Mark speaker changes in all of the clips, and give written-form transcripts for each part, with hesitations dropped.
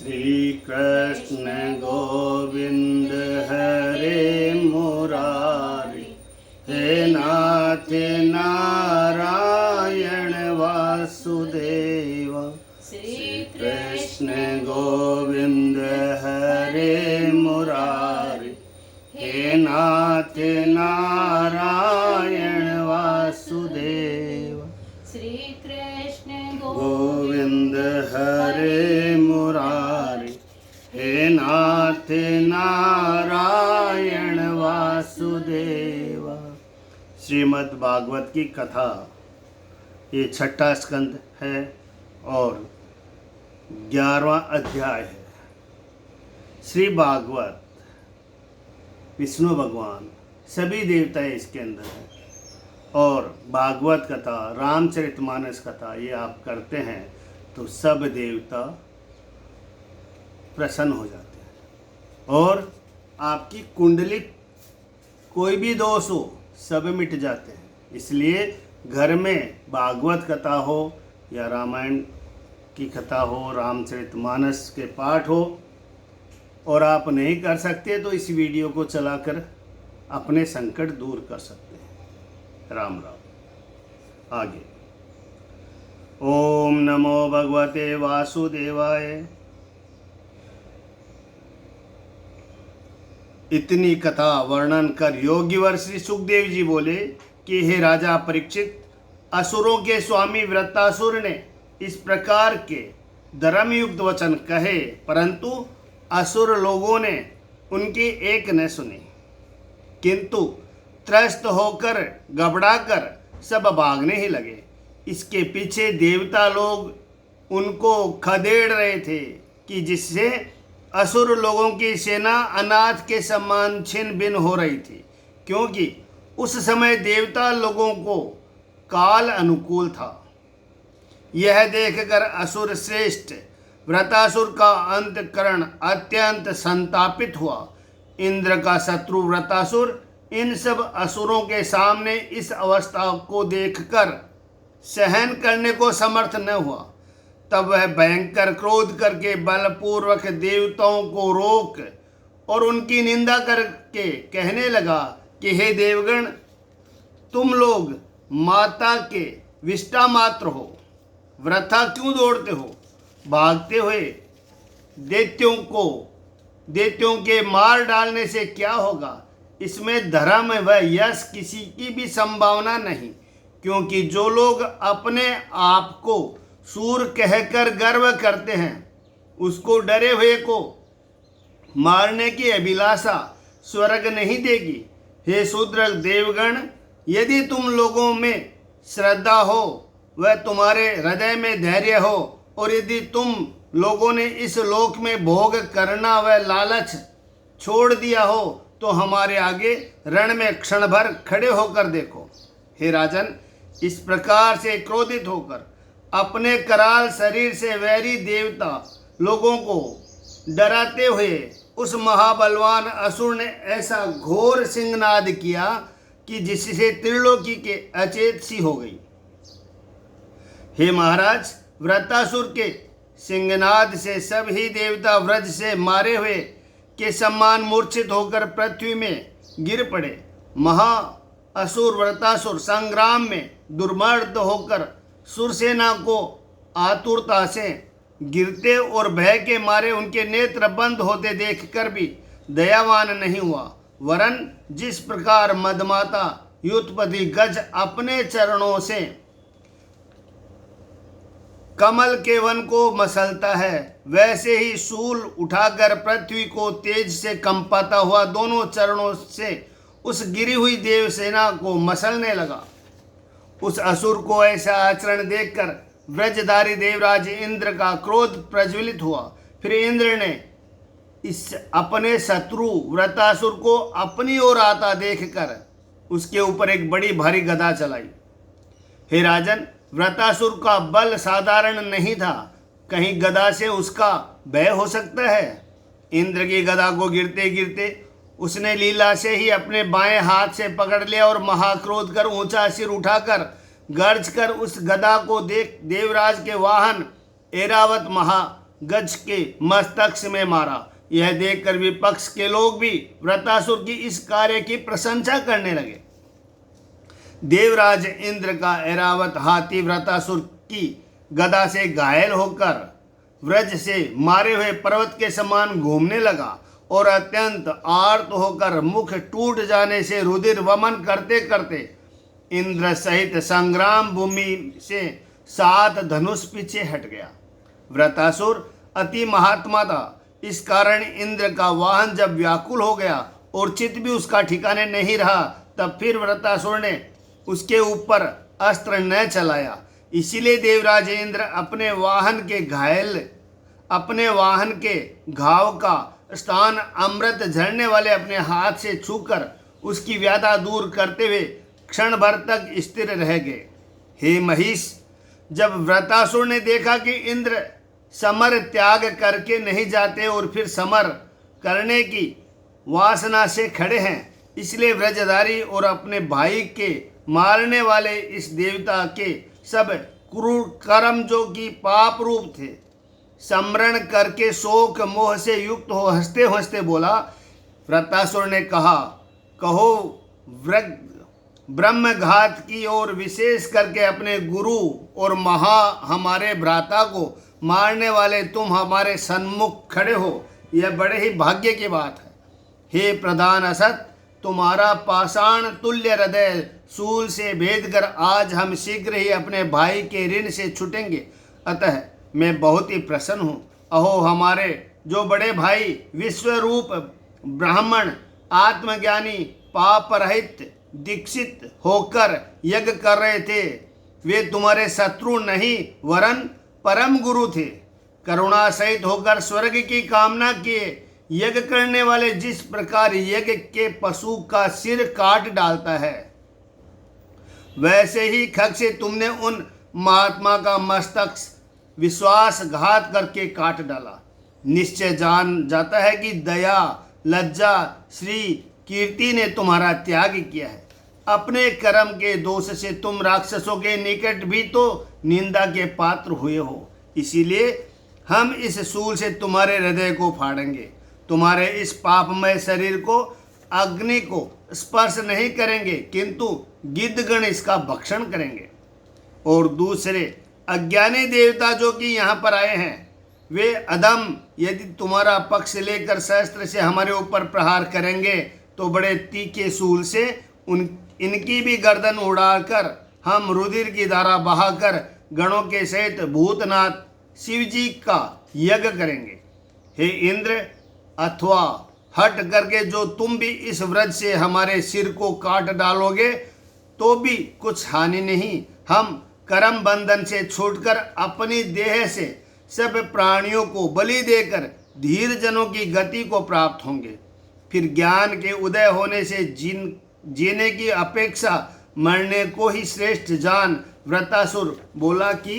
Speaker 1: श्री कृष्ण गोविंद हरे मुरारी, हे नाथ नारायण वासुदेव। श्री कृष्ण गोविंद हरे मुरारी, हे नाथ नारायण वासुदेव।
Speaker 2: श्री कृष्ण
Speaker 1: गोविंद हरे मुरारी, हे नाथ नारायण वासुदेव। श्रीमद् भागवत की कथा, ये छठा स्कंद है और 11वां अध्याय है। श्री भागवत, विष्णु भगवान, सभी देवता इसके अंदर हैं और भागवत कथा, रामचरितमानस कथा ये आप करते हैं तो सब देवता प्रसन्न हो जाते हैं और आपकी कुंडली कोई भी दोष हो सब मिट जाते हैं। इसलिए घर में भागवत कथा हो या रामायण की कथा हो, रामचरितमानस के पाठ हो और आप नहीं कर सकते तो इस वीडियो को चलाकर अपने संकट दूर कर सकते हैं। राम राम। आगे। ओम नमो भगवते वासुदेवाय। इतनी कथा वर्णन कर योगीवर श्री सुखदेव जी बोले कि हे राजा परीक्षित, असुरों के स्वामी वृत्तासुर ने इस प्रकार के धर्मयुक्त वचन कहे, परंतु असुर लोगों ने उनकी एक न सुनी, किंतु त्रस्त होकर घबराकर सब भागने ही लगे। इसके पीछे देवता लोग उनको खदेड़ रहे थे कि जिससे असुर लोगों की सेना अनाथ के समान छिन भिन्न हो रही थी, क्योंकि उस समय देवता लोगों को काल अनुकूल था। यह देखकर असुर श्रेष्ठ व्रतासुर का अंतःकरण अत्यंत संतापित हुआ। इंद्र का शत्रु व्रतासुर इन सब असुरों के सामने इस अवस्था को देखकर सहन करने को समर्थ न हुआ। तब वह भयंकर क्रोध करके बलपूर्वक देवताओं को रोक और उनकी निंदा करके कहने लगा कि हे देवगण, तुम लोग माता के विष्टा मात्र हो, वृथा क्यों दौड़ते हो? भागते हुए दैत्यों के मार डालने से क्या होगा? इसमें धर्म व यश किसी की भी संभावना नहीं, क्योंकि जो लोग अपने आप को सूर कहकर गर्व करते हैं उसको डरे हुए को मारने की अभिलाषा स्वर्ग नहीं देगी। हे शूद्र देवगण, यदि तुम लोगों में श्रद्धा हो वह तुम्हारे हृदय में धैर्य हो और यदि तुम लोगों ने इस लोक में भोग करना व लालच छोड़ दिया हो तो हमारे आगे रण में क्षण भर खड़े होकर देखो। हे राजन, इस प्रकार से क्रोधित होकर अपने कराल शरीर से वैरी देवता लोगों को डराते हुए उस महाबलवान असुर ने ऐसा घोर सिंहनाद किया कि जिससे त्रिलोकी के अचेत सी हो गई। हे महाराज, वृत्तासुर के सिंहनाद से सभी देवता व्रज से मारे हुए के समान मूर्छित होकर पृथ्वी में गिर पड़े। महा असुर वृत्तासुर संग्राम में दुर्मर्द होकर सुरसेना को आतुरता से गिरते और भय के मारे उनके नेत्र बंद होते देखकर भी दयावान नहीं हुआ, वरन जिस प्रकार मदमाता युतपति गज अपने चरणों से कमल के वन को मसलता है, वैसे ही शूल उठाकर पृथ्वी को तेज से कंपाता हुआ दोनों चरणों से उस गिरी हुई देवसेना को मसलने लगा। उस असुर को ऐसा आचरण देखकर व्रजधारी देवराज इंद्र का क्रोध प्रज्वलित हुआ। फिर इंद्र ने इस अपने शत्रु व्रतासुर को अपनी ओर आता देखकर उसके ऊपर एक बड़ी भारी गदा चलाई। हे राजन, व्रतासुर का बल साधारण नहीं था, कहीं गदा से उसका भय हो सकता है। इंद्र की गदा को गिरते गिरते उसने लीला से ही अपने बाएं हाथ से पकड़ लिया और महाक्रोध कर ऊंचा सिर उठाकर गर्ज कर उस गदा को देख देवराज के वाहन ऐरावत गज के मस्तक में मारा। यह देखकर विपक्ष के लोग भी वृत्रासुर की इस कार्य की प्रशंसा करने लगे। देवराज इंद्र का ऐरावत हाथी वृत्रासुर की गदा से घायल होकर व्रज से मारे हुए पर्वत के समान घूमने लगा और अत्यंत आर्त होकर मुख टूट जाने से रुधिर वमन करते करते इंद्र सहित संग्राम भूमि से 7 धनुष पीछे हट गया। वृत्रासुर अति महात्मा था, इस कारण इंद्र का वाहन जब व्याकुल हो गया और चित्त भी उसका ठिकाने नहीं रहा, तब फिर वृत्रासुर ने उसके ऊपर अस्त्र न चलाया। इसीलिए देवराज इंद्र अपने वाहन के घाव का स्थान अमृत झरने वाले अपने हाथ से छूकर उसकी व्याधा दूर करते हुए क्षण भर तक स्थिर रह गए। हे महिष, जब वृत्रासुर ने देखा कि इंद्र समर त्याग करके नहीं जाते और फिर समर करने की वासना से खड़े हैं, इसलिए व्रजधारी और अपने भाई के मारने वाले इस देवता के सब क्रूर कर्म जो कि पाप रूप थे स्मरण करके शोक मोह से युक्त हो हंसते हंसते बोला। वृत्रासुर ने कहा, कहो ब्रह्मघात की और विशेष करके अपने गुरु और हमारे भ्राता को मारने वाले तुम हमारे सन्मुख खड़े हो, यह बड़े ही भाग्य की बात है। हे प्रधान असत, तुम्हारा पाषाण तुल्य हृदय शूल से भेद कर आज हम शीघ्र ही अपने भाई के ऋण से छूटेंगे, अतः मैं बहुत ही प्रसन्न हूँ। अहो, हमारे जो बड़े भाई विश्वरूप ब्राह्मण आत्मज्ञानी पाप रहित दीक्षित होकर यज्ञ कर रहे थे, वे तुम्हारे शत्रु नहीं वरन परम गुरु थे। करुणा सहित होकर स्वर्ग की कामना किए यज्ञ करने वाले जिस प्रकार यज्ञ के पशु का सिर काट डालता है, वैसे ही खग से तुमने उन महात्मा का मस्तक विश्वासघात करके काट डाला। निश्चय जान जाता है कि दया लज्जा श्री कीर्ति ने तुम्हारा त्याग किया है। अपने कर्म के दोष से तुम राक्षसों के निकट भी तो निंदा के पात्र हुए हो, इसीलिए हम इस शूल से तुम्हारे हृदय को फाड़ेंगे। तुम्हारे इस पापमय शरीर को अग्नि को स्पर्श नहीं करेंगे, किंतु गिद्धगण इसका भक्षण करेंगे। और दूसरे अज्ञानी देवता जो कि यहाँ पर आए हैं, वे अधम यदि तुम्हारा पक्ष लेकर शस्त्र से हमारे ऊपर प्रहार करेंगे तो बड़े तीखे शूल से इनकी भी गर्दन उड़ाकर हम रुधिर की धारा बहाकर गणों के सहित भूतनाथ शिव जी का यज्ञ करेंगे। हे इंद्र, अथवा हट करके जो तुम भी इस व्रज से हमारे सिर को काट डालोगे तो भी कुछ हानि नहीं। हम कर्म बंधन से छूटकर अपनी देह से सब प्राणियों को बलि देकर धीर जनों की गति को प्राप्त होंगे। फिर ज्ञान के उदय होने से जीने की अपेक्षा मरने को ही श्रेष्ठ जान वृत्रासुर बोला कि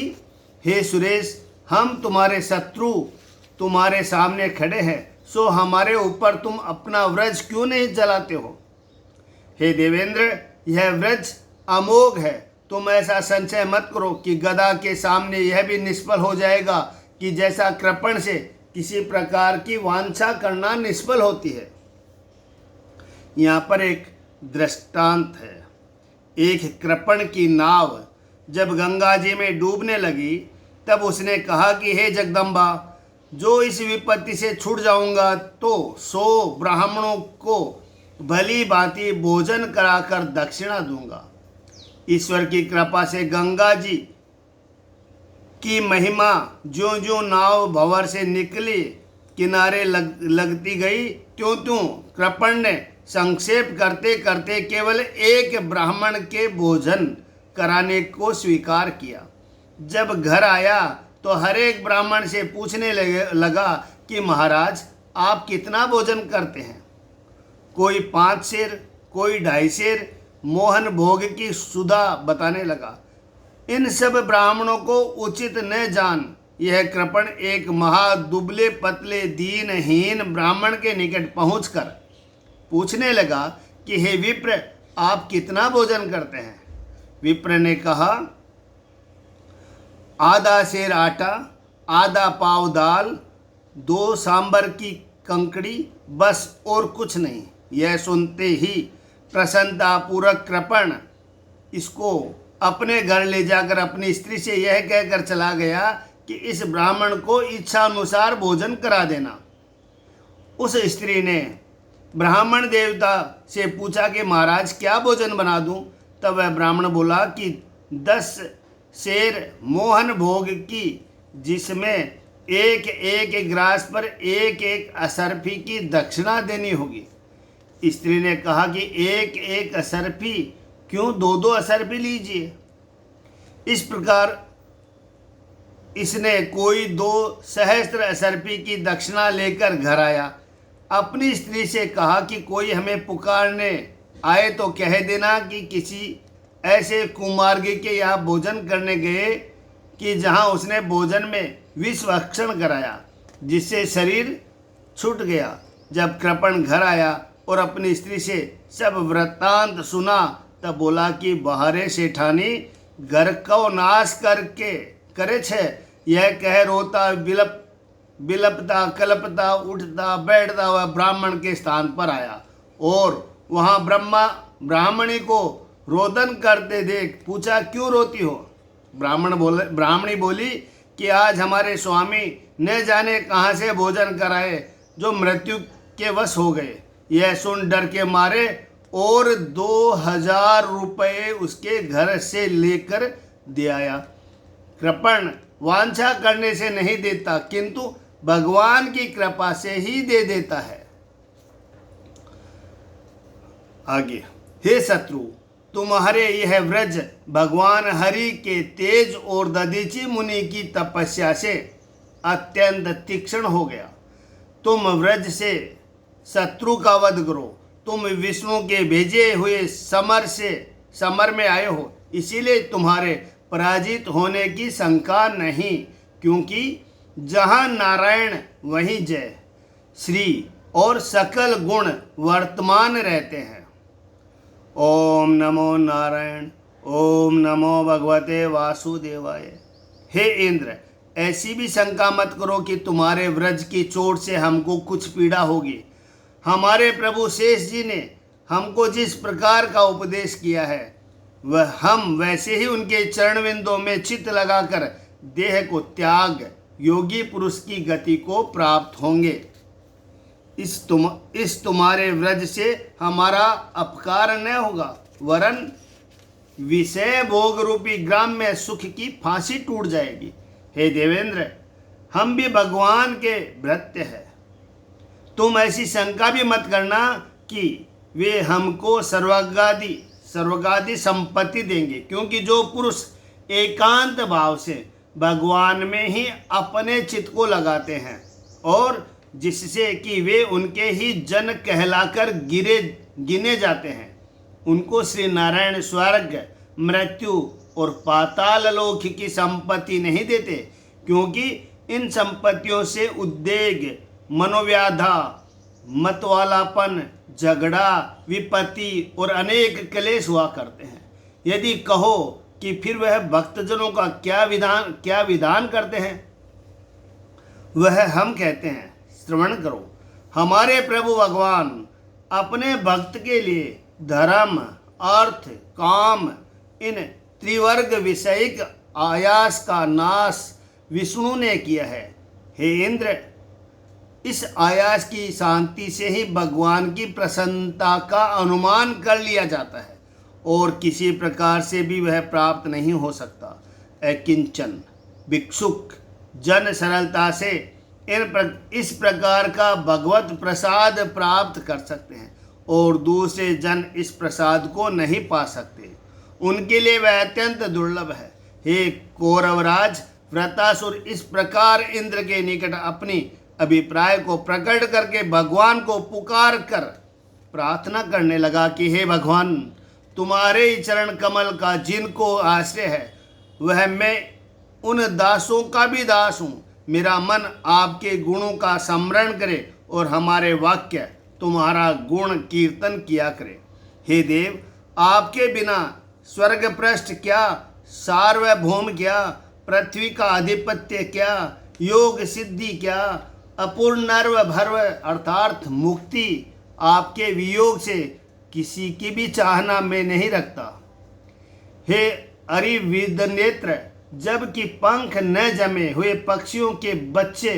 Speaker 1: हे सुरेश, हम तुम्हारे शत्रु तुम्हारे सामने खड़े हैं, सो हमारे ऊपर तुम अपना व्रज क्यों नहीं चलाते हो। हे देवेंद्र, यह व्रज अमोघ है, तुम ऐसा संचय मत करो कि गदा के सामने यह भी निष्फल हो जाएगा कि जैसा कृपण से किसी प्रकार की वांछा करना निष्फल होती है। यहाँ पर एक दृष्टांत है। एक कृपण की नाव जब गंगा जी में डूबने लगी तब उसने कहा कि हे जगदम्बा, जो इस विपत्ति से छूट जाऊंगा तो 100 ब्राह्मणों को भली भांति भोजन कराकर दक्षिणा दूंगा। ईश्वर की कृपा से गंगा जी की महिमा ज्यों ज्यों नाव भंवर से निकली किनारे लगती गई, त्यों त्यों कृपण ने संक्षेप करते करते केवल एक ब्राह्मण के भोजन कराने को स्वीकार किया। जब घर आया तो हर एक ब्राह्मण से पूछने लगा कि महाराज, आप कितना भोजन करते हैं। कोई 5 सेर, कोई 2.5 सेर मोहन भोग की सुधा बताने लगा। इन सब ब्राह्मणों को उचित न जान यह कृपण एक महादुबले पतले दीनहीन ब्राह्मण के निकट पहुंचकर पूछने लगा कि हे विप्र, आप कितना भोजन करते हैं। विप्र ने कहा, आधा सेर आटा, आधा पाव दाल, 2 सांबर की कंकड़ी, बस और कुछ नहीं। यह सुनते ही प्रसन्नतापूर्वक कृपण इसको अपने घर ले जाकर अपनी स्त्री से यह कहकर चला गया कि इस ब्राह्मण को इच्छा अनुसार भोजन करा देना। उस स्त्री ने ब्राह्मण देवता से पूछा कि महाराज क्या भोजन बना दूं? तब वह ब्राह्मण बोला कि 10 सेर मोहन भोग की, जिसमें एक एक ग्रास पर एक एक असरफी की दक्षिणा देनी होगी। स्त्री ने कहा कि एक एक असरफी क्यों, 2 असरफी लीजिए। इस प्रकार इसने कोई 2 सहस्त्र असरफी की दक्षिणा लेकर घर आया। अपनी स्त्री से कहा कि कोई हमें पुकारने आए तो कह देना कि किसी ऐसे कुमार्गी के यहाँ भोजन करने गए कि जहाँ उसने भोजन में विष भक्षण कराया, जिससे शरीर छूट गया। जब कृपण घर आया और अपनी स्त्री से सब वृत्तांत सुना, तब बोला कि बहारे सेठानी घर को नाश करके करे छे। यह कह रोता बिलपता कलपता उठता बैठता हुआ ब्राह्मण के स्थान पर आया और वहाँ ब्राह्मणी को रोदन करते देख पूछा, क्यों रोती हो? ब्राह्मणी बोली कि आज हमारे स्वामी न जाने कहाँ से भोजन कराए जो मृत्यु के वश हो गए। यह सुन डर के मारे और 2000 रुपये उसके घर से लेकर दे आया। कृपण वांछा करने से नहीं देता, किंतु भगवान की कृपा से ही दे देता है। आगे, हे शत्रु, तुम्हारे यह व्रज भगवान हरि के तेज और दधीचि मुनि की तपस्या से अत्यंत तीक्ष्ण हो गया। तुम व्रज से शत्रु का वध करो। तुम विष्णु के भेजे हुए समर में आए हो, इसीलिए तुम्हारे पराजित होने की शंका नहीं, क्योंकि जहाँ नारायण वहीं जय, श्री और सकल गुण वर्तमान रहते हैं। ओम नमो नारायण, ओम नमो भगवते वासुदेवाय। हे इंद्र, ऐसी भी शंका मत करो कि तुम्हारे व्रज की चोट से हमको कुछ पीड़ा होगी। हमारे प्रभु शेष जी ने हमको जिस प्रकार का उपदेश किया है, वह हम वैसे ही उनके चरणविंदों में चित्त लगाकर देह को त्याग योगी पुरुष की गति को प्राप्त होंगे। इस तुम्हारे व्रज से हमारा अपकार न होगा, वरन विषय भोग रूपी ग्राम में सुख की फांसी टूट जाएगी। हे देवेंद्र, हम भी भगवान के भृत्य हैं। तुम ऐसी शंका भी मत करना कि वे हमको सर्वगादि संपत्ति देंगे, क्योंकि जो पुरुष एकांत भाव से भगवान में ही अपने चित्त को लगाते हैं और जिससे कि वे उनके ही जन कहलाकर गिने जाते हैं, उनको श्री नारायण स्वर्ग, मृत्यु और पाताल लोक की संपत्ति नहीं देते, क्योंकि इन संपत्तियों से उद्वेग, मनोव्याधा, मतवालापन, झगड़ा, विपत्ति और अनेक क्लेश हुआ करते हैं। यदि कहो कि फिर वह भक्तजनों का क्या विधान करते हैं, वह हम कहते हैं, श्रवण करो। हमारे प्रभु भगवान अपने भक्त के लिए धर्म, अर्थ, काम, इन त्रिवर्ग विषयिक आयास का नाश विष्णु ने किया है। हे इंद्र, इस आयास की शांति से ही भगवान की प्रसन्नता का अनुमान कर लिया जाता है और किसी प्रकार से भी वह प्राप्त नहीं हो सकता। अकिंचन भिक्षुक जन सरलता से इस प्रकार का भगवत प्रसाद प्राप्त कर सकते हैं और दूसरे जन इस प्रसाद को नहीं पा सकते, उनके लिए वह अत्यंत दुर्लभ है। हे कौरवराज, व्रतासुर इस प्रकार इंद्र के निकट अपनी अभिप्राय को प्रकट करके भगवान को पुकार कर प्रार्थना करने लगा कि हे भगवान, तुम्हारे ही चरण कमल का जिनको आश्रय है, वह मैं उन दासों का भी दास हूँ। मेरा मन आपके गुणों का स्मरण करे और हमारे वाक्य तुम्हारा गुण कीर्तन किया करे। हे देव, आपके बिना स्वर्ग पृष्ठ क्या, सार्वभौम क्या, पृथ्वी का आधिपत्य क्या, योग सिद्धि क्या, अपूर्ण नर्व भर्व अर्थात मुक्ति आपके वियोग से किसी की भी चाहना में नहीं रखता। हे अरिविद नेत्र, जबकि पंख न जमे हुए पक्षियों के बच्चे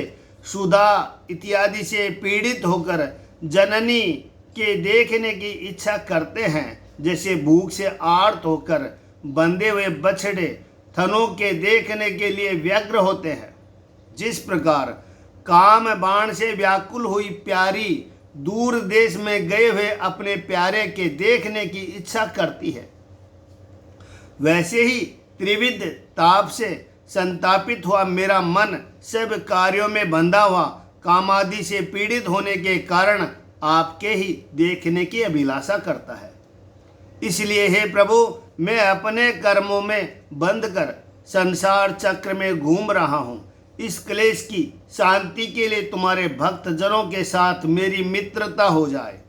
Speaker 1: सुधा इत्यादि से पीड़ित होकर जननी के देखने की इच्छा करते हैं, जैसे भूख से आर्त होकर बंधे हुए बछड़े थनों के देखने के लिए व्यग्र होते हैं, जिस प्रकार काम बाण से व्याकुल हुई प्यारी दूर देश में गए हुए अपने प्यारे के देखने की इच्छा करती है, वैसे ही त्रिविध ताप से संतापित हुआ मेरा मन सब कार्यों में बंधा हुआ कामादि से पीड़ित होने के कारण आपके ही देखने की अभिलाषा करता है। इसलिए हे प्रभु, मैं अपने कर्मों में बंध कर संसार चक्र में घूम रहा हूँ। इस क्लेश की शांति के लिए तुम्हारे भक्त जनों के साथ मेरी मित्रता हो जाए।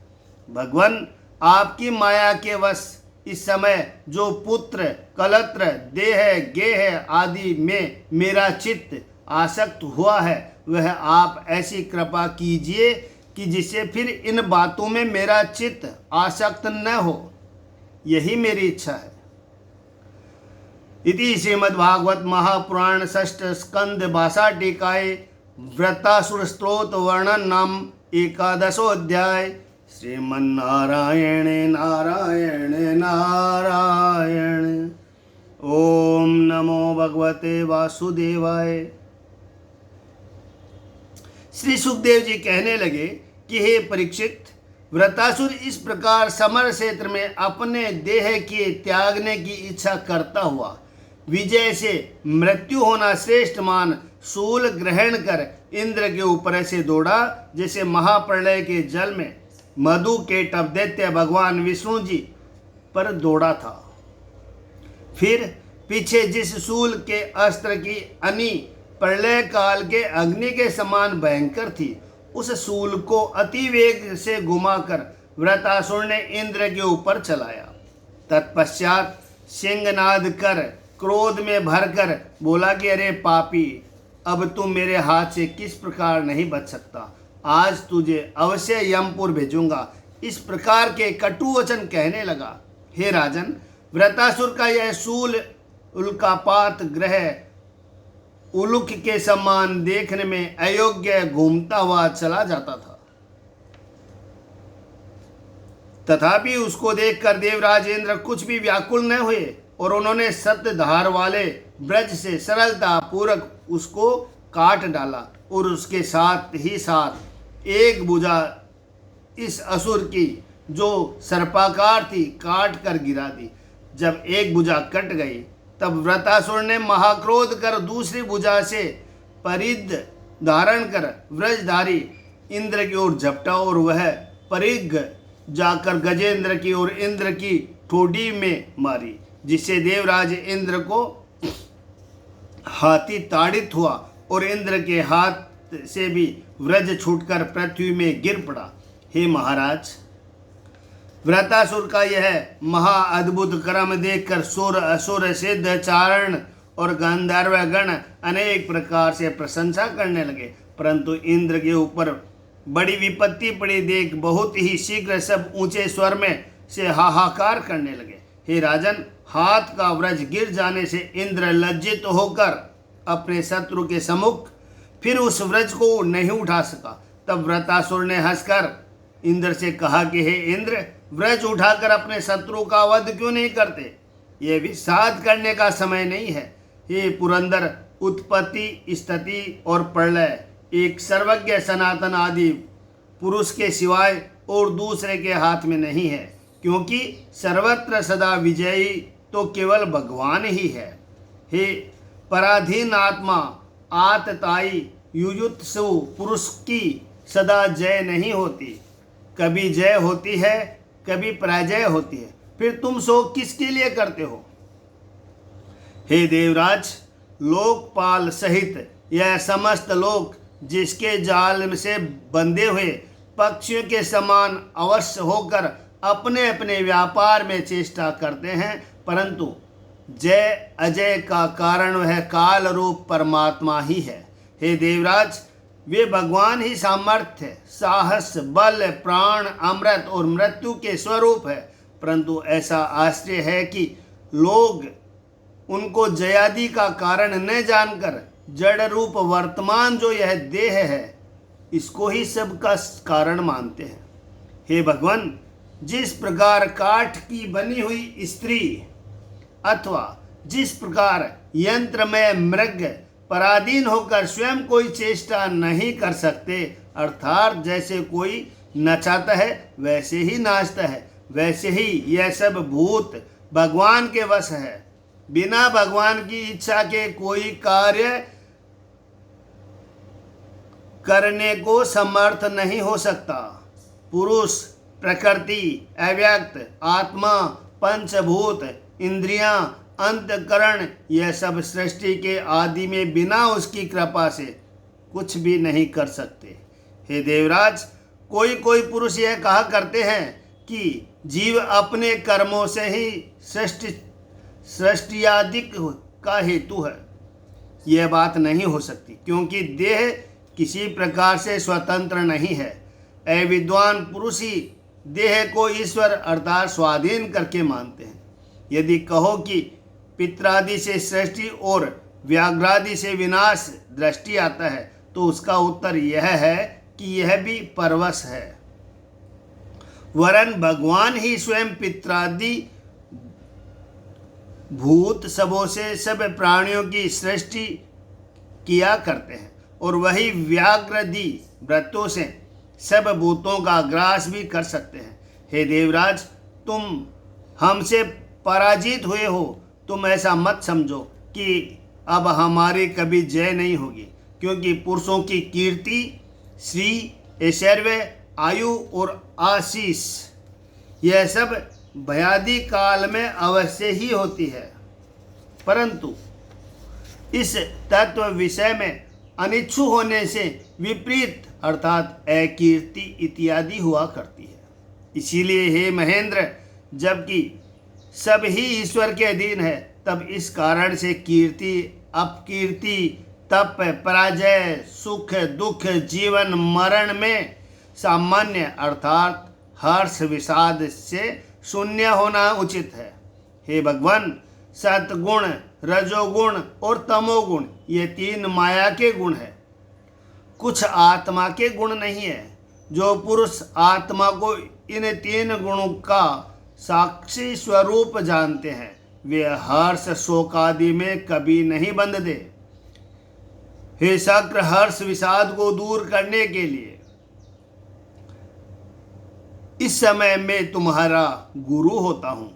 Speaker 1: भगवान, आपकी माया के वश इस समय जो पुत्र कलत्र देह गेह आदि में मेरा चित्त आसक्त हुआ है, वह आप ऐसी कृपा कीजिए कि जिससे फिर इन बातों में मेरा चित्त आसक्त न हो। यही मेरी इच्छा है। इति श्रीमद्भागवत महापुराण षष्ठ स्कंद 62 टीकाए व्रतासुर स्तोत्र वर्णन नाम 11 अध्याय। श्रीमन्नारायण नारायण नारायण। ओम नमो भगवते वासुदेवाय। श्री सुखदेव जी कहने लगे कि हे परीक्षित, व्रतासुर इस प्रकार समर क्षेत्र में अपने देह के त्यागने की इच्छा करता हुआ विजय से मृत्यु होना श्रेष्ठ मान शूल ग्रहण कर इंद्र के ऊपर से दौड़ा, जैसे महाप्रलय के जल में मधु के टप दैत्य भगवान विष्णु जी पर दौड़ा था। फिर पीछे जिस शूल के अस्त्र की अनी प्रलय काल के अग्नि के समान भयंकर थी, उस शूल को अति वेग से घुमाकर व्रतासुर ने इंद्र के ऊपर चलाया। तत्पश्चात सिंहनाद कर क्रोध में भरकर बोला कि अरे पापी, अब तू मेरे हाथ से किस प्रकार नहीं बच सकता, आज तुझे अवश्य यमपुर भेजूंगा। इस प्रकार के कटु वचन कहने लगा। हे राजन, व्रतासुर का यह शूल उल्कापात ग्रह उलूक के समान देखने में अयोग्य घूमता हुआ चला जाता था। तथापि उसको देखकर देवराज इंद्र कुछ भी व्याकुल न हुए और उन्होंने सत्य धार वाले ब्रज से सरलता पूर्वक उसको काट डाला और उसके साथ ही साथ एक भुजा इस असुर की जो सर्पाकार थी काट कर गिरा दी। जब एक भुजा कट गई तब व्रतासुर ने महाक्रोध कर दूसरी भुजा से परिध धारण कर व्रजधारी इंद्र की ओर झपटा और वह परिघ जाकर गजेंद्र की ओर इंद्र की ठोडी में मारी, जिससे देवराज इंद्र को हाथी ताड़ित हुआ और इंद्र के हाथ से भी व्रज छूटकर पृथ्वी में गिर पड़ा। हे महाराज, व्रतासुर का यह महाअद्भुत कर्म देखकर सुर असुर सिद्ध चारण और गंधर्व गण अनेक प्रकार से प्रशंसा करने लगे, परंतु इंद्र के ऊपर बड़ी विपत्ति पड़ी देख बहुत ही शीघ्र सब ऊंचे स्वर में से हाहाकार करने लगे। हे राजन, हाथ का व्रज गिर जाने से इंद्र लज्जित होकर अपने शत्रु के सम्मुख फिर उस व्रज को नहीं उठा सका। तब व्रतासुर ने हंसकर इंद्र से कहा कि हे इंद्र, व्रज उठाकर अपने शत्रु का वध क्यों नहीं करते? ये विषाद करने का समय नहीं है। हे पुरंदर, उत्पत्ति स्थिति और प्रलय एक सर्वज्ञ सनातन आदि पुरुष के सिवाय और दूसरे के हाथ में नहीं है, क्योंकि सर्वत्र सदा विजयी तो केवल भगवान ही है। हे पराधीन आत्मा, आतताई युयुत्सु पुरुष की सदा जय नहीं होती, कभी जय होती है कभी पराजय होती है। फिर तुम शोक किसके लिए करते हो? हे देवराज, लोकपाल सहित यह समस्त लोग जिसके जाल से बंधे हुए पक्षियों के समान अवश्य होकर अपने अपने व्यापार में चेष्टा करते हैं, परंतु जय अजय का कारण वह काल रूप परमात्मा ही है। हे देवराज, वे भगवान ही सामर्थ्य, साहस, बल, प्राण, अमृत और मृत्यु के स्वरूप है। परंतु ऐसा आश्चर्य है कि लोग उनको जयादि का कारण न जानकर जड़ रूप वर्तमान जो यह देह है, इसको ही सबका कारण मानते हैं। हे भगवान, जिस प्रकार काठ की बनी हुई स्त्री अथवा जिस प्रकार यंत्र में मृग पराधीन होकर स्वयं कोई चेष्टा नहीं कर सकते, अर्थात जैसे कोई नचाता है वैसे ही नाचता है, वैसे ही यह सब भूत भगवान के वश है। बिना भगवान की इच्छा के कोई कार्य करने को समर्थ नहीं हो सकता। पुरुष, प्रकृति, अव्यक्त आत्मा, पंचभूत, इंद्रियां, अंतकरण, यह सब सृष्टि के आदि में बिना उसकी कृपा से कुछ भी नहीं कर सकते। हे देवराज, कोई कोई पुरुष यह कहा करते हैं कि जीव अपने कर्मों से ही सृष्टियादिक का हेतु है। यह बात नहीं हो सकती, क्योंकि देह किसी प्रकार से स्वतंत्र नहीं है। अविद्वान पुरुष ही देह को ईश्वर अर्थात स्वाधीन करके मानते हैं। यदि कहो कि पित्रादि से सृष्टि और व्याघ्रादि से विनाश दृष्टि आता है, तो उसका उत्तर यह है कि यह भी परवश है। वरन भगवान ही स्वयं पित्रादि भूत सबों से सब प्राणियों की सृष्टि किया करते हैं, और वही व्याघ्रादि व्रतों से सब भूतों का ग्रास भी कर सकते हैं। हे देवराज, तुम हमसे पराजित हुए हो। तुम ऐसा मत समझो कि अब हमारी कभी जय नहीं होगी, क्योंकि पुरुषों की कीर्ति, श्री, ऐश्वर्य, आयु और आशीष यह सब भयादि काल में अवश्य ही होती है, परंतु इस तत्व विषय में अनिच्छु होने से विपरीत अर्थात अकीर्ति इत्यादि हुआ करती है। इसीलिए हे महेंद्र, जबकि सब ही ईश्वर के अधीन है, तब इस कारण से कीर्ति, अपकीर्ति, तप, पराजय, सुख, दुख, जीवन, मरण में सामान्य अर्थात हर्ष विषाद से शून्य होना उचित है। हे भगवान, सतगुण, रजोगुण और तमोगुण ये तीन माया के गुण हैं, कुछ आत्मा के गुण नहीं है। जो पुरुष आत्मा को इन तीन गुणों का साक्षी स्वरूप जानते हैं, वे हर्ष शोक आदि में कभी नहीं बंधते। हे शक्र, हर्ष विषाद को दूर करने के लिए इस समय मैं तुम्हारा गुरु होता हूँ।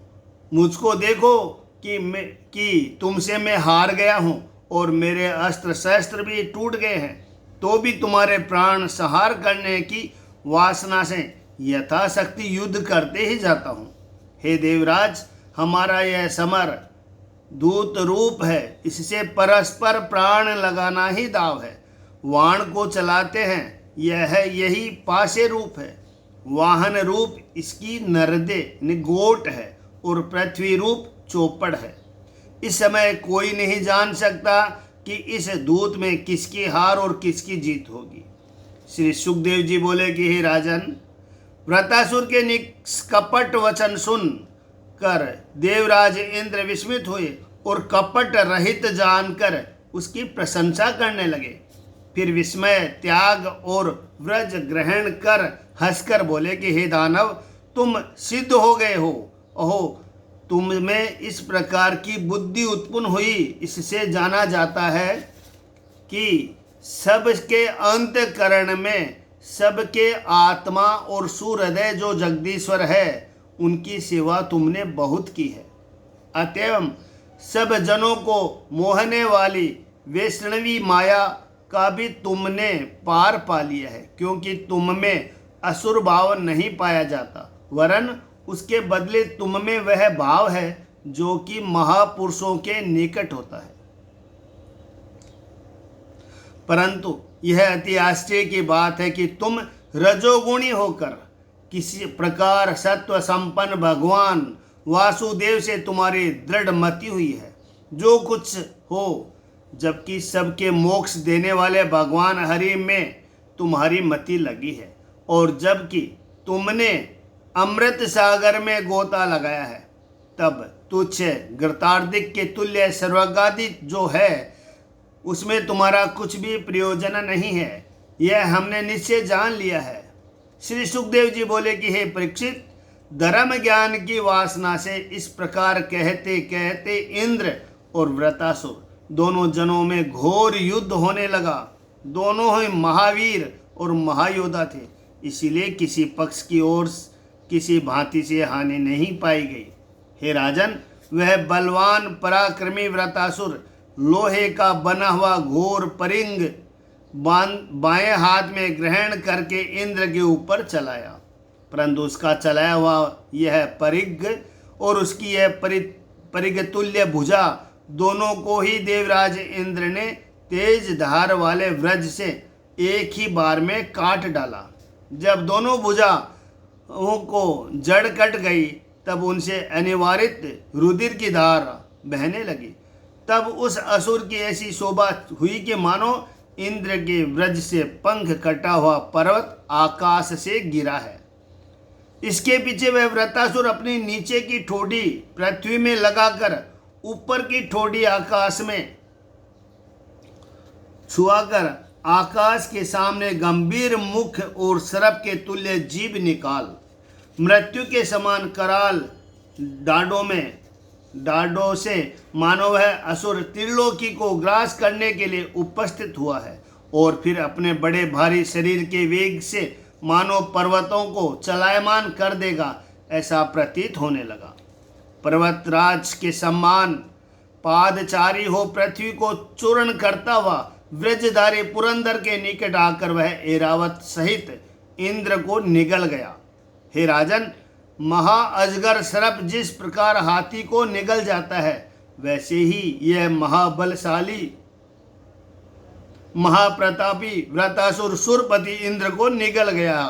Speaker 1: मुझको देखो कि तुमसे मैं हार गया हूँ और मेरे अस्त्र शस्त्र भी टूट गए हैं, तो भी तुम्हारे प्राण संहार करने की वासना से यथाशक्ति युद्ध करते ही जाता हूँ। हे देवराज, हमारा यह समर दूत रूप है, इससे परस्पर प्राण लगाना ही दाव है। वाण को चलाते हैं, यही पाशे रूप है। वाहन रूप इसकी नरदे निगोट है और पृथ्वी रूप चौपड़ है। इस समय कोई नहीं जान सकता कि इस दूत में किसकी हार और किसकी जीत होगी। श्री सुखदेव जी बोले कि हे राजन, वृतासुर के निष्कपट वचन सुन कर देवराज इंद्र विस्मित हुए और कपट रहित जानकर उसकी प्रशंसा करने लगे। फिर विस्मय, त्याग और व्रज ग्रहण कर हंसकर बोले कि हे दानव, तुम सिद्ध हो गए हो। ओहो, तुम में इस प्रकार की बुद्धि उत्पन्न हुई, इससे जाना जाता है कि सबके अंतकरण में सबके आत्मा और सूर्योदय जो जगदीश्वर है, उनकी सेवा तुमने बहुत की है। अतएव सब जनों को मोहने वाली वैष्णवी माया का भी तुमने पार पा लिया है, क्योंकि तुम में असुर भाव नहीं पाया जाता, वरन उसके बदले तुम में वह भाव है जो कि महापुरुषों के निकट होता है। परंतु यह अति आश्चर्य की बात है कि तुम रजोगुणी होकर किसी प्रकार सत्व संपन्न भगवान वासुदेव से तुम्हारी दृढ़ मति हुई है। जो कुछ हो जबकि सबके मोक्ष देने वाले भगवान हरि में तुम्हारी मति लगी है, और जबकि तुमने अमृत सागर में गोता लगाया है, तब तुच्छ घृतार्धिक के तुल्य सर्वगादिक जो है उसमें तुम्हारा कुछ भी प्रयोजन नहीं है, यह हमने निश्चय जान लिया है। श्री सुखदेव जी बोले कि हे परीक्षित, धर्म ज्ञान की वासना से इस प्रकार कहते कहते इंद्र और वृतासुर दोनों जनों में घोर युद्ध होने लगा। दोनों ही महावीर और महायोद्धा थे, इसीलिए किसी पक्ष की ओर किसी भांति से हानि नहीं पाई गई। हे राजन, वह बलवान पराक्रमी वृतासुर लोहे का बना हुआ घोर परिंग बाएं हाथ में ग्रहण करके इंद्र के ऊपर चलाया, परंतु उसका चलाया हुआ यह परिग और उसकी यह परिग तुल्य भुजा दोनों को ही देवराज इंद्र ने तेज धार वाले व्रज से एक ही बार में काट डाला। जब दोनों भुजाओं को जड़ कट गई, तब उनसे अनिवारित रुधिर की धार बहने लगी। तब उस असुर की ऐसी शोभा हुई कि मानो इंद्र के व्रज से पंख कटा हुआ पर्वत आकाश से गिरा है। इसके पीछे वह वृतासुर अपनी नीचे की ठोड़ी पृथ्वी में लगाकर ऊपर की ठोड़ी आकाश में छुआकर आकाश के सामने गंभीर मुख और सर्प के तुल्य जीभ निकाल मृत्यु के समान कराल डाडों से मानो वह असुर त्रिलोकी को ग्रास करने के लिए उपस्थित हुआ है, और फिर अपने बड़े भारी शरीर के वेग से मानो पर्वतों को चलायमान कर देगा, ऐसा प्रतीत होने लगा। पर्वतराज के सम्मान पादचारी हो पृथ्वी को चूर्ण करता हुआ व्रजधारी पुरंदर के निकट आकर वह ऐरावत सहित इंद्र को निगल गया। हे राजन, महाअजगर सर्प जिस प्रकार हाथी को निगल जाता है, वैसे ही यह महाबलशाली महाप्रतापी वृतासुर सुरपति इंद्र को निगल गया।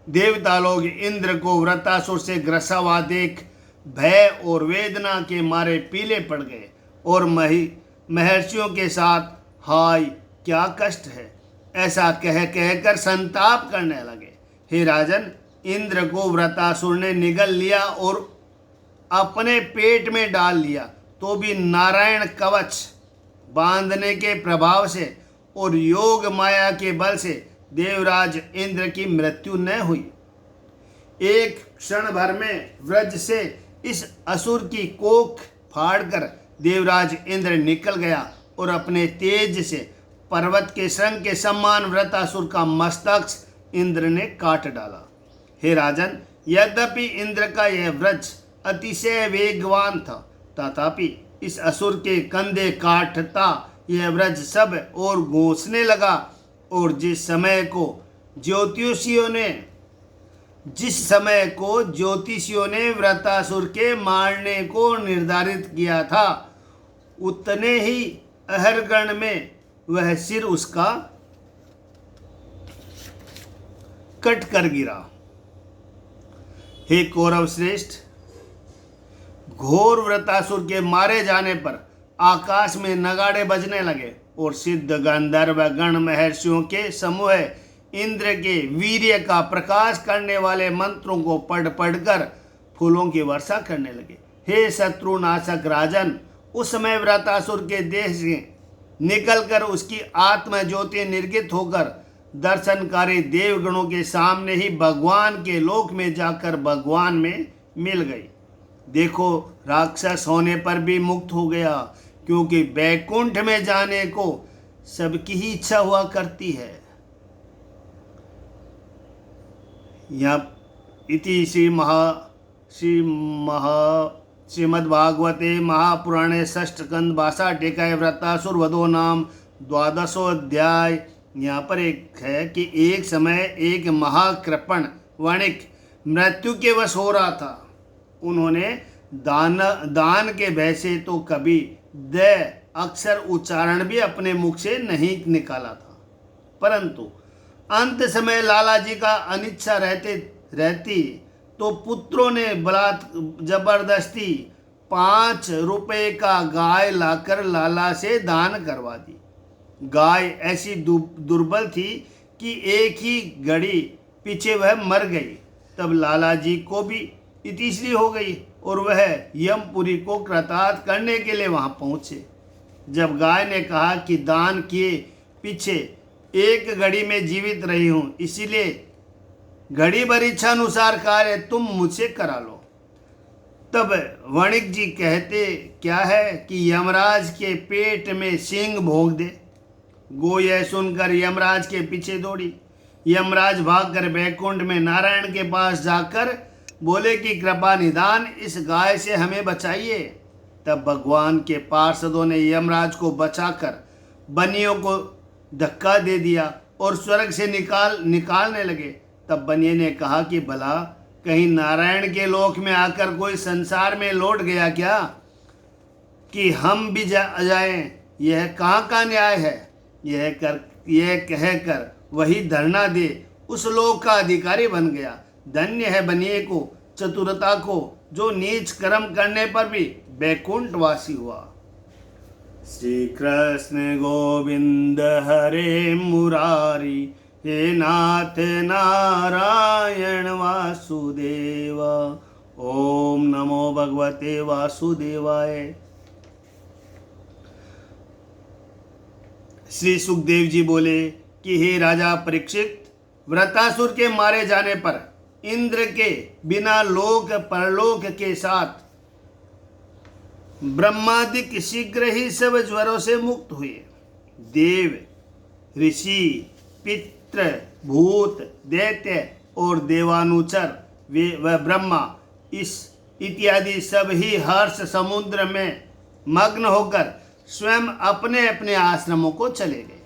Speaker 1: देवता लोग इंद्र को वृतासुर से ग्रसा हुआ देख भय और वेदना के मारे पीले पड़ गए और महर्षियों के साथ हाय क्या कष्ट है ऐसा कह कहकर संताप करने लगे। हे राजन, इंद्र को वृतासुर ने निगल लिया और अपने पेट में डाल लिया, तो भी नारायण कवच बांधने के प्रभाव से और योग माया के बल से देवराज इंद्र की मृत्यु न हुई। एक क्षण भर में व्रज से इस असुर की कोख फाड़कर देवराज इंद्र निकल गया और अपने तेज से पर्वत के संग के समान वृतासुर का मस्तक इंद्र ने काट डाला। हे राजन, यद्यपि इंद्र का यह व्रज अतिशय वेगवान था, तथापि इस असुर के कंधे काटता यह व्रज सब और घोंसने लगा, और जिस समय को ज्योतिषियों ने वृतासुर के मारने को निर्धारित किया था, उतने ही अहरगण में वह सिर उसका कट कर गिरा। हे कौरव श्रेष्ठ, घोर वृतासुर के मारे जाने पर आकाश में नगाड़े बजने लगे और सिद्ध गंधर्व गण महर्षियों के समूह इंद्र के वीर्य का प्रकाश करने वाले मंत्रों को पढ़ पढ़कर फूलों की वर्षा करने लगे। हे शत्रुनाशक राजन, उस समय वृतासुर के देह से निकलकर उसकी आत्मा ज्योति निर्गित होकर दर्शनकारी देवगणों के सामने ही भगवान के लोक में जाकर भगवान में मिल गई। देखो, राक्षस होने पर भी मुक्त हो गया, क्योंकि बैकुंठ में जाने को सबकी ही इच्छा हुआ करती है। इति श्रीमद्भागवते महापुराणे षष्ठस्कंध 62 टीकाए वृतासुर वधो नाम 12वां अध्याय। यहाँ पर एक है कि एक समय एक महाकृपण वणिक मृत्यु के वश हो रहा था। उन्होंने दान के भय से तो कभी द अक्षर उच्चारण भी अपने मुख से नहीं निकाला था, परंतु अंत समय लाला जी का अनिच्छा रहती तो पुत्रों ने जबरदस्ती 5 रुपए का गाय लाकर लाला से दान करवा दी। गाय ऐसी दुर्बल थी कि एक ही घड़ी पीछे वह मर गई। तब लाला जी को भी इतिश्री हो गई और वह यमपुरी को कृतार्थ करने के लिए वहां पहुंचे। जब गाय ने कहा कि दान किए पीछे एक घड़ी में जीवित रही हूं, इसीलिए घड़ी भर इच्छानुसार कार्य तुम मुझसे करा लो। तब वणिक जी कहते क्या है कि यमराज के पेट में सींग भोग दे। गो यह सुनकर यमराज के पीछे दौड़ी। यमराज भागकर बैकुंठ में नारायण के पास जाकर बोले कि कृपा निदान इस गाय से हमें बचाइए। तब भगवान के पार्षदों ने यमराज को बचाकर बनियों को धक्का दे दिया और स्वर्ग से निकालने लगे। तब बनिए ने कहा कि भला कहीं नारायण के लोक में आकर कोई संसार में लौट गया क्या कि हम भी जाएं? यह कहाँ का न्याय है? यह कहकर वही धरना दे उस लोक का अधिकारी बन गया। धन्य है बनिए को, चतुरता को, जो नीच कर्म करने पर भी बैकुंठवासी हुआ। श्री कृष्ण गोविंद हरे मुरारी, हे नाथ नारायण वासुदेव। ओम नमो भगवते वासुदेवाय। श्री सुखदेव जी बोले कि हे राजा परीक्षित, वृतासुर के मारे जाने पर इंद्र के बिना लोक परलोक के साथ ब्रह्मादिक शीघ्र ही सब ज्वरों से मुक्त हुए। देव, ऋषि, पितृ, भूत, दैत्य और देवानुचर व ब्रह्मा इस इत्यादि सब ही हर्ष समुद्र में मग्न होकर स्वयं अपने अपने आश्रमों को चले गए।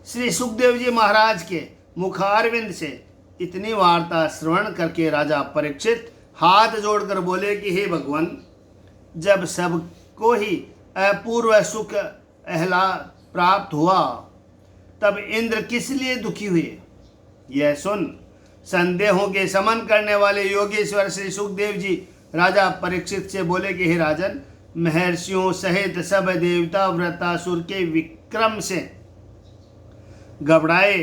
Speaker 1: श्री सुखदेव जी महाराज के मुखारविंद से इतनी वार्ता श्रवण करके राजा परीक्षित हाथ जोड़कर बोले कि हे भगवान, जब सबको ही अपूर्व सुख आह्लाद प्राप्त हुआ तब इंद्र किस लिए दुखी हुए? यह सुन संदेहों के शमन करने वाले योगेश्वर श्री सुखदेव जी राजा परीक्षित से बोले कि हे राजन, महर्षियों सहित सब देवता वृतासुर के विक्रम से घबराए।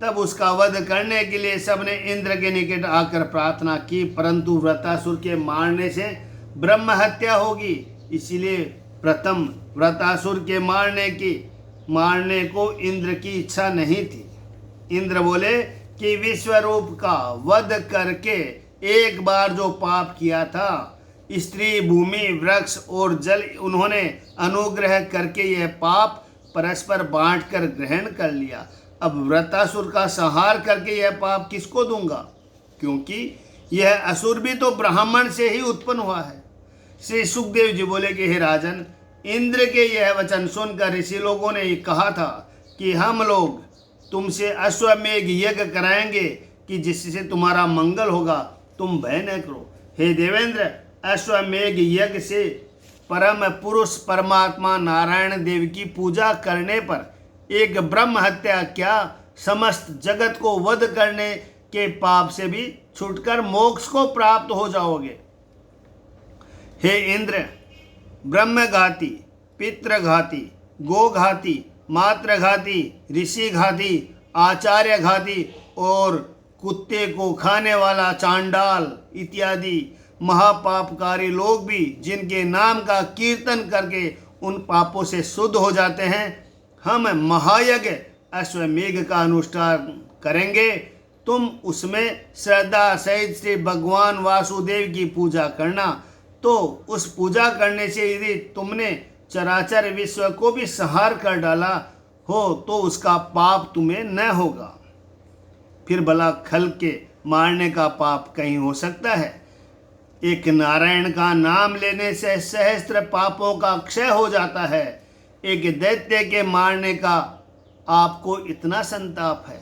Speaker 1: तब उसका वध करने के लिए सबने इंद्र के निकट आकर प्रार्थना की, परंतु वृतासुर के मारने से ब्रह्म हत्या होगी, इसीलिए प्रथम वृतासुर के मारने को इंद्र की इच्छा नहीं थी। इंद्र बोले कि विश्वरूप का वध करके एक बार जो पाप किया था, स्त्री, भूमि, वृक्ष और जल, उन्होंने अनुग्रह करके यह पाप परस्पर बांटकर ग्रहण कर लिया। अब वृतासुर का संहार करके यह पाप किसको दूंगा, क्योंकि यह असुर भी तो ब्राह्मण से ही उत्पन्न हुआ है। श्री सुखदेव जी बोले कि हे राजन, इंद्र के यह वचन सुनकर ऋषि लोगों ने कहा था कि हम लोग तुमसे अश्वमेघ यज्ञ कराएंगे कि जिससे तुम्हारा मंगल होगा, तुम भय न करो। हे देवेंद्र, अश्वमेघ यज्ञ से परम पुरुष परमात्मा नारायण देव की पूजा करने पर एक ब्रह्म हत्या क्या, समस्त जगत को वध करने के पाप से भी छूटकर मोक्ष को प्राप्त हो जाओगे। हे इंद्र, ब्रह्मघाती, पितृघाती, गोघाती, मातृघाती, ऋषिघाती, आचार्यघाती और कुत्ते को खाने वाला चांडाल इत्यादि महापापकारी लोग भी जिनके नाम का कीर्तन करके उन पापों से शुद्ध हो जाते हैं, हम महायज्ञ अश्वमेघ का अनुष्ठान करेंगे। तुम उसमें श्रद्धा सहित श्री भगवान वासुदेव की पूजा करना। तो उस पूजा करने से यदि तुमने चराचर विश्व को भी संहार कर डाला हो तो उसका पाप तुम्हें न होगा। फिर भला खल के मारने का पाप कहीं हो सकता है? एक नारायण का नाम लेने से सहस्त्र पापों का क्षय हो जाता है। एक दैत्य के मारने का आपको इतना संताप है?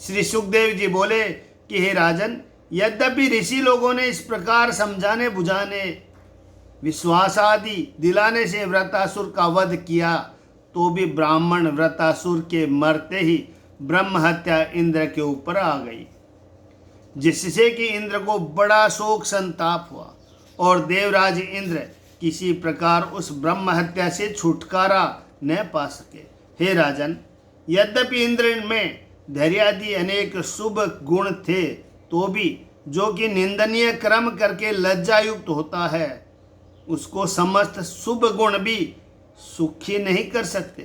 Speaker 1: श्री सुखदेव जी बोले कि हे राजन, यद्यपि ऋषि लोगों ने इस प्रकार समझाने बुझाने विश्वास आदि दिलाने से वृतासुर का वध किया, तो भी ब्राह्मण वृतासुर के मरते ही ब्रह्म हत्या इंद्र के ऊपर आ गई, जिससे कि इंद्र को बड़ा शोक संताप हुआ और देवराज इंद्र किसी प्रकार उस ब्रह्म हत्या से छुटकारा न पा सके। हे राजन, यद्यपि इंद्र में धैर्यादि अनेक शुभ गुण थे, तो भी जो कि निंदनीय कर्म करके लज्जायुक्त होता है, उसको समस्त शुभ गुण भी सुखी नहीं कर सकते।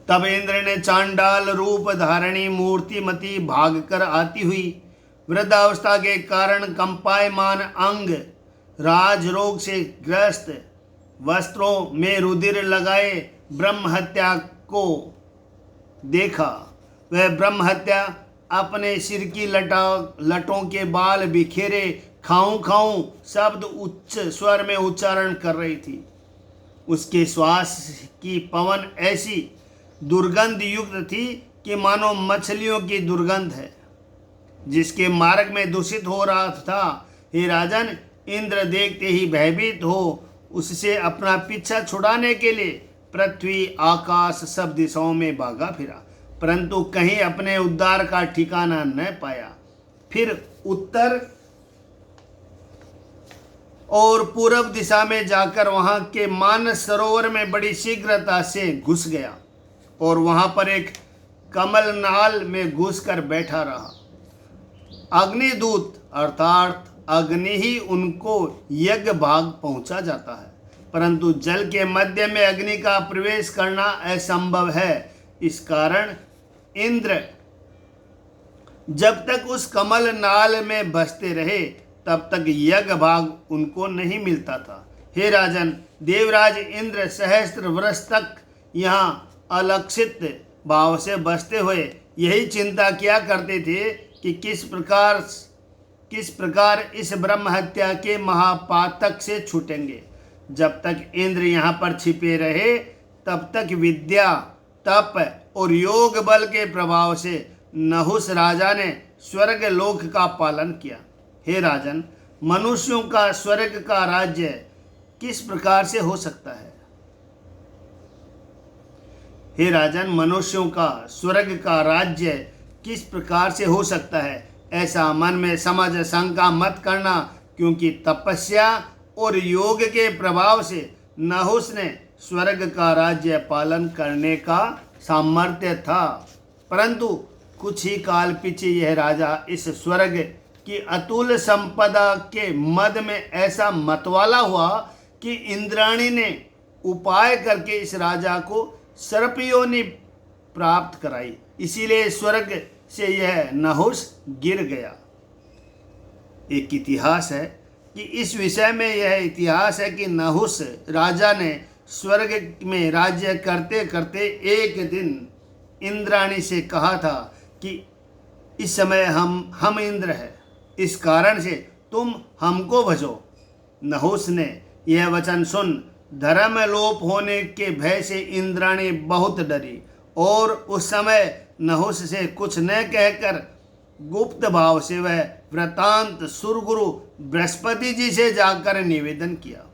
Speaker 1: तब इंद्र ने चांडाल रूप धारणी मूर्तिमती भागकर आती हुई वृद्धावस्था के कारण कंपायमान अंग, राज रोग से ग्रस्त, वस्त्रों में रुधिर लगाए ब्रह्म हत्या को देखा। वह ब्रह्म हत्या अपने सिर की लटों के बाल बिखेरे खाऊं खाऊं शब्द उच्च स्वर में उच्चारण कर रही थी। उसके श्वास की पवन ऐसी दुर्गंध युक्त थी कि मानो मछलियों की दुर्गंध है, जिसके मार्ग में दूषित हो रहा था। हे राजन, इंद्र देखते ही भयभीत हो उससे अपना पीछा छुड़ाने के लिए पृथ्वी आकाश सब दिशाओं में भागा फिरा, परंतु कहीं अपने उद्धार का ठिकाना न पाया। फिर उत्तर और पूर्व दिशा में जाकर वहां के मानस सरोवर में बड़ी शीघ्रता से घुस गया और वहां पर एक कमल नाल में घुसकर बैठा रहा। अग्निदूत अर्थात अग्नि ही उनको यज्ञ भाग पहुंचा जाता है, परंतु जल के मध्य में अग्नि का प्रवेश करना असंभव है। इस कारण इंद्र जब तक उस कमल नाल में बसते रहे, तब तक यज्ञ भाग उनको नहीं मिलता था। हे राजन, देवराज इंद्र सहस्त्र वर्ष तक यहाँ अलक्षित भाव से बसते हुए यही चिंता किया करते थे कि किस प्रकार इस ब्रह्म हत्या के महापातक से छूटेंगे। जब तक इंद्र यहाँ पर छिपे रहे, तब तक विद्या, तप और योग बल के प्रभाव से नहुस राजा ने स्वर्ग लोक का पालन किया। हे राजन, मनुष्यों का स्वर्ग का राज्य किस प्रकार से हो सकता है? हे राजन, मनुष्यों का स्वर्ग का राज्य किस प्रकार से हो सकता है, ऐसा मन में समझ शंका मत करना, क्योंकि तपस्या और योग के प्रभाव से नहुस ने स्वर्ग का राज्य पालन करने का सामर्थ्य था। परंतु कुछ ही काल पीछे यह राजा इस स्वर्ग की अतुल संपदा के मद में ऐसा मतवाला हुआ कि इंद्राणी ने उपाय करके इस राजा को सर्पयोनि प्राप्त कराई। इसीलिए स्वर्ग से यह नहुस गिर गया। एक इतिहास है कि इस विषय में यह इतिहास है कि नहुस राजा ने स्वर्ग में राज्य करते करते एक दिन इंद्राणी से कहा था कि इस समय हम इंद्र हैं, इस कारण से तुम हमको भजो। नहुस ने यह वचन सुन धर्म लोप होने के भय से इंद्राणी बहुत डरी और उस समय नहुस से कुछ न कहकर गुप्त भाव से वह वृतांत सुरगुरु बृहस्पति जी से जाकर निवेदन किया।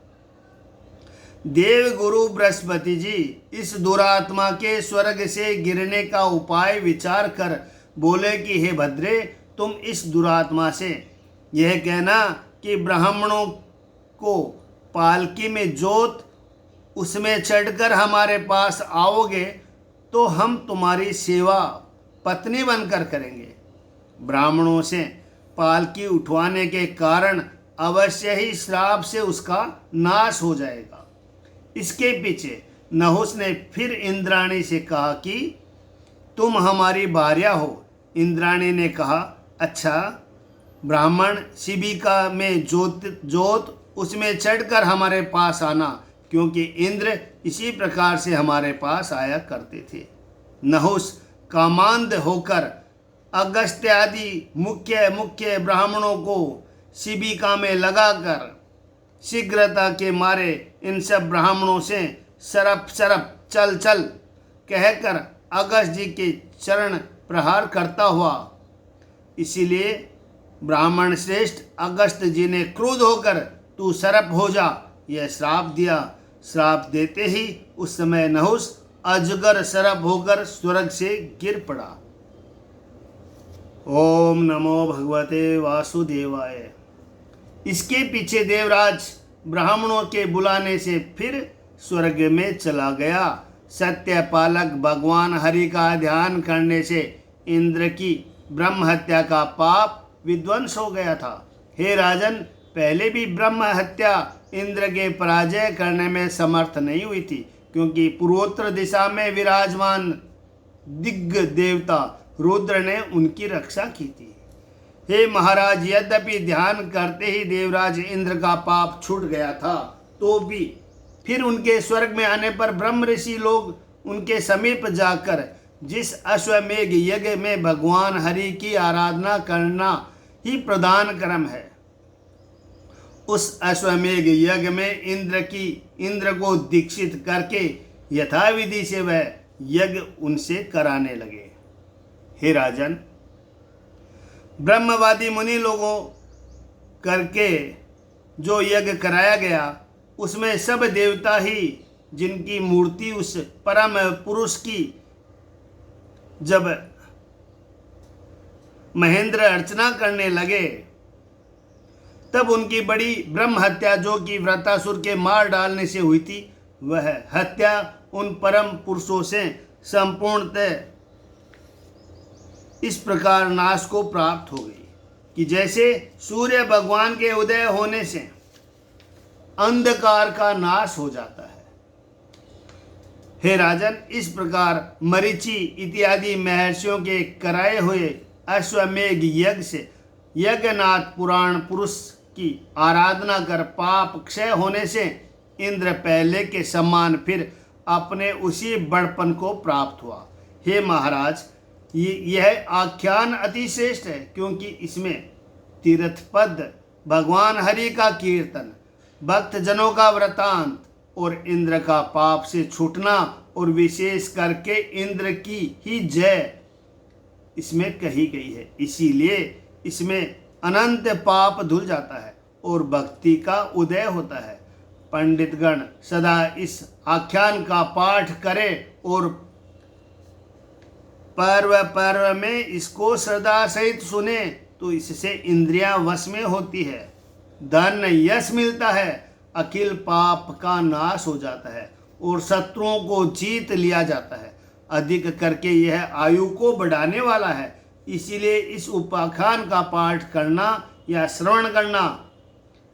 Speaker 1: देव गुरु बृहस्पति जी, इस दुरात्मा के स्वर्ग से गिरने का उपाय विचार कर बोले कि हे भद्रे, तुम इस दुरात्मा से यह कहना कि ब्राह्मणों को पालकी में जोत उसमें चढ़कर हमारे पास आओगे तो हम तुम्हारी सेवा पत्नी बनकर करेंगे। ब्राह्मणों से पालकी उठवाने के कारण अवश्य ही श्राप से उसका नाश हो जाएगा। इसके पीछे नहुस ने फिर इंद्राणी से कहा कि तुम हमारी भार्या हो। इंद्राणी ने कहा, अच्छा, ब्राह्मण शिबिका में जोत उसमें चढ़कर हमारे पास आना, क्योंकि इंद्र इसी प्रकार से हमारे पास आया करते थे। नहुस कामांध होकर अगस्त्य आदि मुख्य ब्राह्मणों को शिबिका में लगाकर शीघ्रता के मारे इन सब ब्राह्मणों से सरप चल कहकर अगस्त जी के चरण प्रहार करता हुआ, इसीलिए ब्राह्मण श्रेष्ठ अगस्त जी ने क्रुद्ध होकर तू सरप हो जा यह श्राप दिया। श्राप देते ही उस समय नहुस अजगर सरप होकर स्वर्ग से गिर पड़ा। ओम नमो भगवते वासुदेवाय। इसके पीछे देवराज ब्राह्मणों के बुलाने से फिर स्वर्ग में चला गया। सत्यपालक भगवान हरि का ध्यान करने से इंद्र की ब्रह्म हत्या का पाप विध्वंस हो गया था। हे राजन, पहले भी ब्रह्म हत्या इंद्र के पराजय करने में समर्थ नहीं हुई थी, क्योंकि पूर्वोत्तर दिशा में विराजमान दिग्ग देवता रुद्र ने उनकी रक्षा की थी। हे महाराज, यद्यपि ध्यान करते ही देवराज इंद्र का पाप छूट गया था, तो भी फिर उनके स्वर्ग में आने पर ब्रह्म ऋषि लोग उनके समीप जाकर जिस अश्वमेघ यज्ञ में भगवान हरि की आराधना करना ही प्रधान कर्म है, उस अश्वमेघ यज्ञ में इंद्र को दीक्षित करके यथाविधि से वह यज्ञ उनसे कराने लगे। हे राजन, ब्रह्मवादी मुनि लोगों करके जो यज्ञ कराया गया, उसमें सब देवता ही जिनकी मूर्ति उस परम पुरुष की जब महेंद्र अर्चना करने लगे, तब उनकी बड़ी ब्रह्म हत्या जो कि व्रतासुर के मार डालने से हुई थी, वह हत्या उन परम पुरुषों से संपूर्णतः इस प्रकार नाश को प्राप्त हो गई कि जैसे सूर्य भगवान के उदय होने से अंधकार का नाश हो जाता है। हे राजन, इस प्रकार मरीचि इत्यादि महर्षियों के कराए हुए अश्वमेघ यज्ञ से यज्ञनाथ पुराण पुरुष की आराधना कर पाप क्षय होने से इंद्र पहले के समान फिर अपने उसी बड़पन को प्राप्त हुआ। हे महाराज, यह आख्यान अति श्रेष्ठ है, क्योंकि इसमें तीर्थपद, भगवान हरि का कीर्तन, भक्त जनों का वृतांत और इंद्र का पाप से छूटना और विशेष करके इंद्र की ही जय इसमें कही गई है। इसीलिए इसमें अनंत पाप धुल जाता है और भक्ति का उदय होता है। पंडितगण सदा इस आख्यान का पाठ करें और पर्व पर्व में इसको श्रद्धा सहित सुने, तो इससे इंद्रियां वश में होती है, धन यश मिलता है, अखिल पाप का नाश हो जाता है और शत्रुओं को जीत लिया जाता है। अधिक करके यह आयु को बढ़ाने वाला है। इसीलिए इस उपाख्यान का पाठ करना या श्रवण करना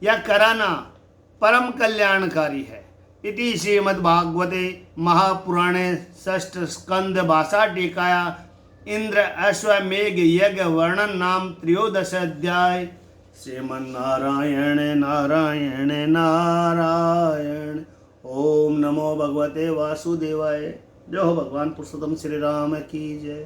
Speaker 1: या कराना परम कल्याणकारी है। इति श्रीमद्भागवते महापुराणे षष्ठ स्कंद भाषा टीकाया इंद्र अश्वमेघ यज्ञ वर्णन नाम त्रयोदश अध्याय। श्रीमन्नारायण नारायण नारायण। ओम नमो भगवते वासुदेवाय। जय हो भगवान पुरुषोत्तम श्री राम की जय।